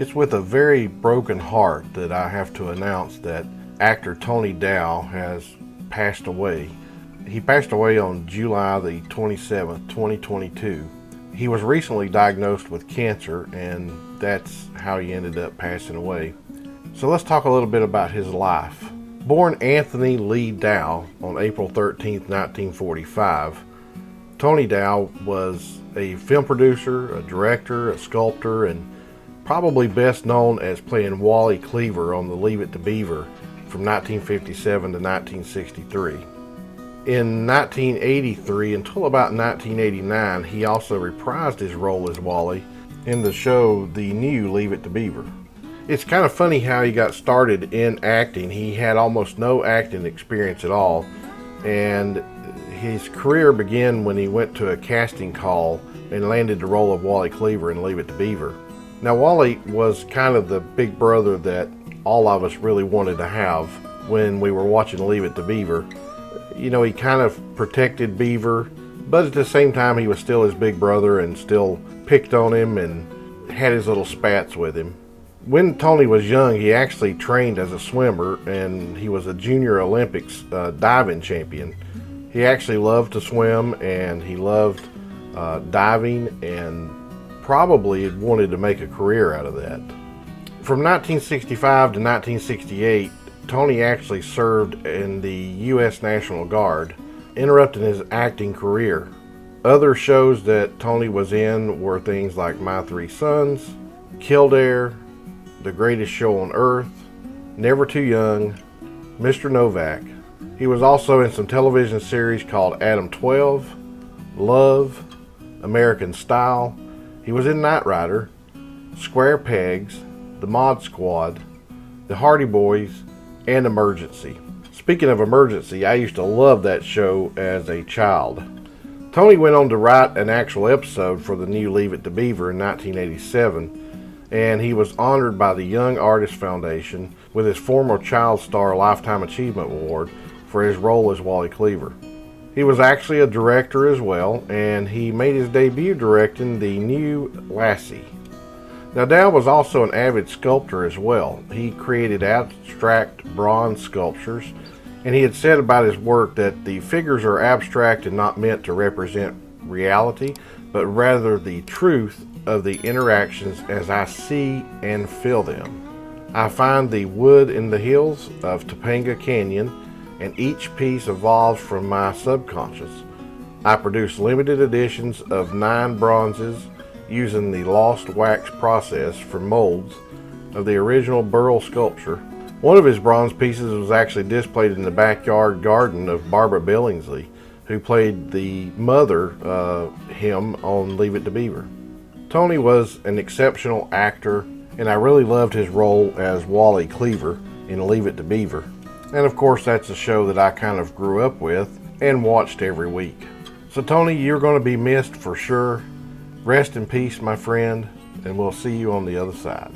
It's with a very broken heart that I have to announce that actor Tony Dow has passed away. He passed away on July the 27th, 2022. He was recently diagnosed with cancer, and that's how he ended up passing away. So let's talk a little bit about his life. Born Anthony Lee Dow on April 13th, 1945, Tony Dow was a film producer, a director, a sculptor, and probably best known as playing Wally Cleaver on the Leave It To Beaver from 1957 to 1963. In 1983 until about 1989, he also reprised his role as Wally in the show The New Leave It To Beaver. It's kind of funny how he got started in acting. He had almost no acting experience at all, and his career began when he went to a casting call and landed the role of Wally Cleaver in Leave It To Beaver. Now, Wally was kind of the big brother that all of us really wanted to have when we were watching Leave It To Beaver. You know, he kind of protected Beaver, but at the same time he was still his big brother and still picked on him and had his little spats with him. When Tony was young, he actually trained as a swimmer, and he was a Junior Olympics diving champion. He actually loved to swim, and he loved diving, and probably wanted to make a career out of that. From 1965 to 1968, Tony actually served in the U.S. National Guard, interrupting his acting career. Other shows that Tony was in were things like My Three Sons, Kildare, The Greatest Show on Earth, Never Too Young, Mr. Novak. He was also in some television series called Adam 12, Love, American Style. He was in Knight Rider, Square Pegs, The Mod Squad, The Hardy Boys, and Emergency. Speaking of Emergency, I used to love that show as a child. Tony went on to write an actual episode for the new Leave It To Beaver in 1987, and he was honored by the Young Artist Foundation with his former Child Star Lifetime Achievement Award for his role as Wally Cleaver. He was actually a director as well, and he made his debut directing The New Lassie. Now, Dow was also an avid sculptor as well. He created abstract bronze sculptures, and he had said about his work that the figures are abstract and not meant to represent reality, but rather the truth of the interactions as I see and feel them. I find the wood in the hills of Topanga Canyon, and each piece evolves from my subconscious. I produce limited editions of 9 bronzes using the lost wax process for molds of the original Burl sculpture. One of his bronze pieces was actually displayed in the backyard garden of Barbara Billingsley, who played the mother him on Leave It To Beaver. Tony was an exceptional actor, and I really loved his role as Wally Cleaver in Leave It To Beaver. And of course, that's a show that I kind of grew up with and watched every week. So Tony, you're going to be missed for sure. Rest in peace, my friend, and we'll see you on the other side.